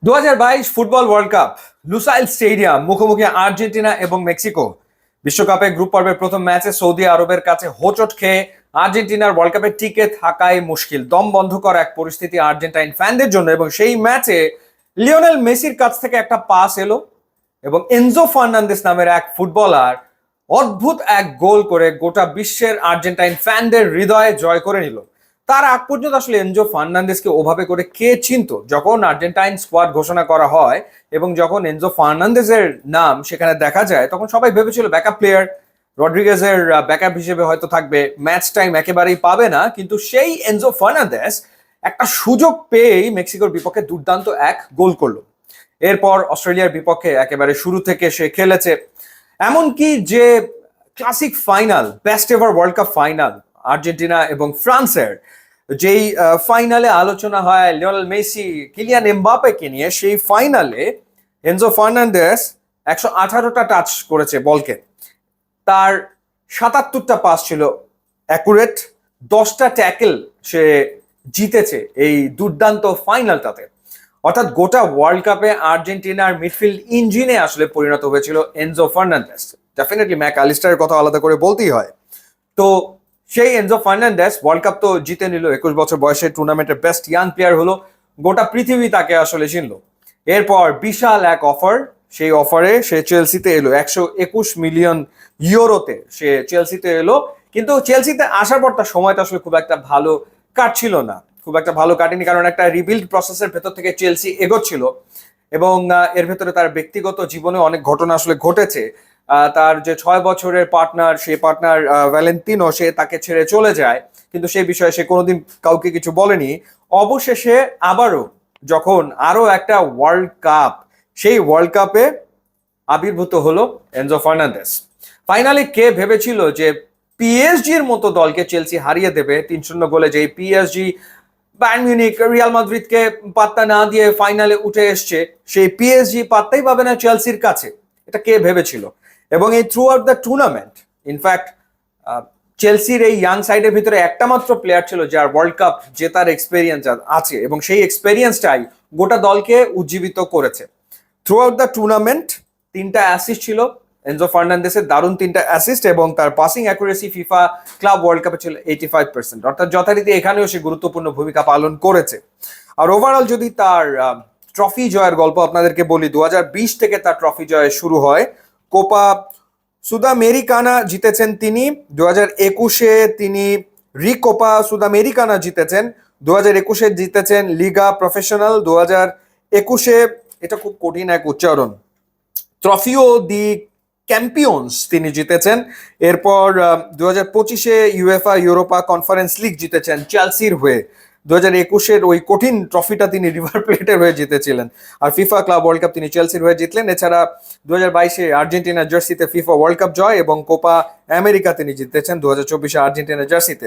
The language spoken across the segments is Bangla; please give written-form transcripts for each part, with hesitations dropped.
2022 football world cup Lusail stadium, মুখোমুখি আর্জেন্টিনা এবং মেক্সিকো। বিশ্বকাপে গ্রুপ পর্বের প্রথম ম্যাচে সৌদি আরবের কাছে হোঁচট খেয়ে আর্জেন্টিনার ওয়ার্ল্ড কাপে টিকে থাকাই মুশকিল, দম বন্ধ করা এক পরিস্থিতি আর্জেন্টাইন ফ্যানদের জন্য। এবং সেই ম্যাচে লিওনেল মেসির কাছ থেকে একটা পাস এলো এবং এনজো ফার্নান্দেস নামের এক ফুটবলার অদ্ভুত এক গোল করে গোটা বিশ্বের আর্জেন্টাইন ফ্যানদের হৃদয়ে জয় করে নিল। তার আগ পর্যন্ত আসলে এনজো ফার্নান্দেসকে ওভাবে করে কে চিনতো? যখন আর্জেন্টাইন স্কোয়াড ঘোষণা করা হয় এবং যখন এনজো ফার্নান্দেসের নাম সেখানে দেখা যায়, তখন সবাই ভেবেছিল ব্যাকআপ প্লেয়ার, রড্রিগেজের ব্যাকআপ হিসেবে হয়তো থাকবে, ম্যাচ টাইম একেবারেই পাবে না। কিন্তু সেই এনজো ফার্নান্দেস একটা সুযোগ পেয়েই মেক্সিকোর বিপক্ষে দুর্দান্ত এক গোল করলো। এরপর অস্ট্রেলিয়ার বিপক্ষে একেবারে শুরু থেকে সে খেলেছে, এমনকি যে classic final, best ever world cup final Argentina এবং ফ্রান্সের, যেই ফাইনালে আলোচনা হয় লিওনেল মেসি কিলিয়ান এমবাপ্পেকে নিয়ে, সেই ফাইনালে এনজো ফার্নান্দেস 118টা টাচ করেছে বলকে, তার 77টা পাস ছিল অ্যাকুরেট, 10টা ট্যাকেল সে জিতেছে এই দুর্দান্ত ফাইনালটাতে। অর্থাৎ গোটা ওয়ার্ল্ড কাপে আর্জেন্টিনার মিডফিল্ড ইঞ্জিনে আসলে পরিণত হয়েছিল এনজো ফার্নান্দেস। ডেফিনেটলি ম্যাক আলিস্টারের কথা আলাদা করে বলতেই হয়। তো সেই এনজো ফার্নান্দেস ওয়ার্ল্ড কাপ তো জিতে নিল, 21 বছর বয়সে টুর্নামেন্টের বেস্ট ইয়াং প্লেয়ার হলো, গোটা পৃথিবী তাকে আসলে চিনল। এরপর বিশাল এক অফার, সেই অফারে সে চেলসিতে এলো, 121 মিলিয়ন ইউরোতে সে চেলসিতে এলো। কিন্তু চেলসিতে আসার পর তার সময়টা আসলে খুব একটা ভালো কাটছিল না, খুব একটা ভালো কাটেনি, কারণ একটা রিবিল্ড প্রসেসের ভেতর থেকে চেলসি এগোচ্ছিল এবং এর ভেতরে তার ব্যক্তিগত জীবনে অনেক ঘটনা আসলে ঘটেছে। তার যে 6 বছরের পার্টনার, সেই পার্টনার ভ্যালেন্তিনো, সে তাকে ছেড়ে চলে যায়, কিন্তু সেই বিষয়ে সে কোনোদিন কাউকে কিছু বলেনি। অবশেষে আবারও যখন আরো একটা ওয়ার্ল্ড কাপ, সেই ওয়ার্ল্ড কাপে আবির্ভূত হলো এনজো ফার্নান্দেস। ফাইনালি কে ভেবেছিল যে পিএসজির মতো দলকে চেলসি হারিয়ে দেবে 3-0 গোলে, যে পিএসজি বায়ার্ন মিউনিখ, রিয়াল মাদ্রিদকে পাত্তা না দিয়ে ফাইনালে উঠে এসছে, সেই পিএসজি পাত্তাই পাবে না চেলসির কাছে, এটা কে ভেবেছিল? এবং এই through out the tournament, in fact চেলসির এই ইয়াং সাইডের ভিতরে একটা মাত্র প্লেয়ার ছিল যার ওয়ার্ল্ড কাপ জেতার এক্সপেরিয়েন্স আছে, এবং সেই এক্সপেরিয়েন্সটাই গোটা দলকে উজ্জীবিত করেছে। থ্রু আউট দ্য টুর্নামেন্ট 3টা অ্যাসিস্ট ছিল এনজো ফার্নান্দেসের, দারুণ 3টা অ্যাসিস্ট, এবং তার passing accuracy FIFA club world কাপে ছিল 85%, অর্থাৎ যথারীতি এখানেও সে গুরুত্বপূর্ণ ভূমিকা পালন করেছে। আর ওভারঅল যদি তার ট্রফি জয়ের গল্প আপনাদেরকে বলি, 2020 থেকে তার ট্রফি জয় শুরু হয়। কোপা সুদামেরিকানা জিতেছেন তিনি, 2021-এ তিনি রিকোপা সুদামেরিকানা জিতেছেন, 2021-এ জিতেছেন লিগা প্রফেশনাল, 2021-এ, এটা খুব কঠিন এক উচ্চারণ, ট্রফিও দি চ্যাম্পিয়ন্স তিনি জিতেছেন। এরপর 2025-এ ইউএফা ইউরোপা কনফারেন্স লিগ জিতেছেন চেলসির হয়ে, 2021-এর ওই কঠিন ট্রফিটা তিনি রিভার প্লেটের হয়ে জিতেছিলেন। আর ফিফা ক্লাব ওয়ার্ল্ড কাপ তিনি চেলসির হয়ে জিতলেন। এছাড়া 2022-এ আর্জেন্টিনার জার্সিতে ফিফা ওয়ার্ল্ড কাপ জয়, এবং কোপা আমেরিকা তিনি জিতেছেন 2024-এ আর্জেন্টিনার জার্সিতে।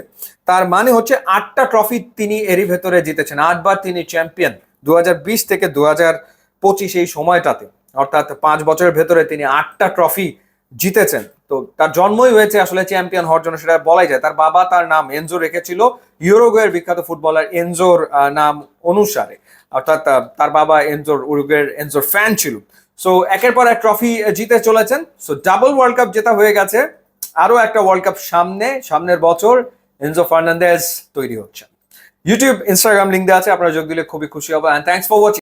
তার মানে হচ্ছে 8টা ট্রফি তিনি এরই ভেতরে জিতেছেন, 8বার তিনি চ্যাম্পিয়ন 2020 থেকে 2025 এই সময়টাতে, অর্থাৎ 5 বছরের ভেতরে তিনি 8টা ট্রফি জিতেছেন। তো তার জন্মই হয়েছে আসলে চ্যাম্পিয়ন হওয়ার জন্য, সেটা বলাই যায়। তার বাবা তার নাম এনজো রেখেছিল ইউরুগুয়ের বিখ্যাত ফুটবলার এনজোর নাম অনুসারে, অর্থাৎ তার বাবা উরুগুয়ের এনজোর ফ্যান ছিল। সো একের পর এক ট্রফি জিতে চলেছেন। সো ডাবল ওয়ার্ল্ড কাপ জেতা হয়ে গেছে, আরো একটা ওয়ার্ল্ড কাপ সামনের বছর এনজো ফার্নান্দেস তৈরি হচ্ছে। ইউটিউব, ইনস্টাগ্রাম লিঙ্ক দেওয়া আছে, আপনারা যোগ দিলে খুবই খুশি হবো। And thanks for watching.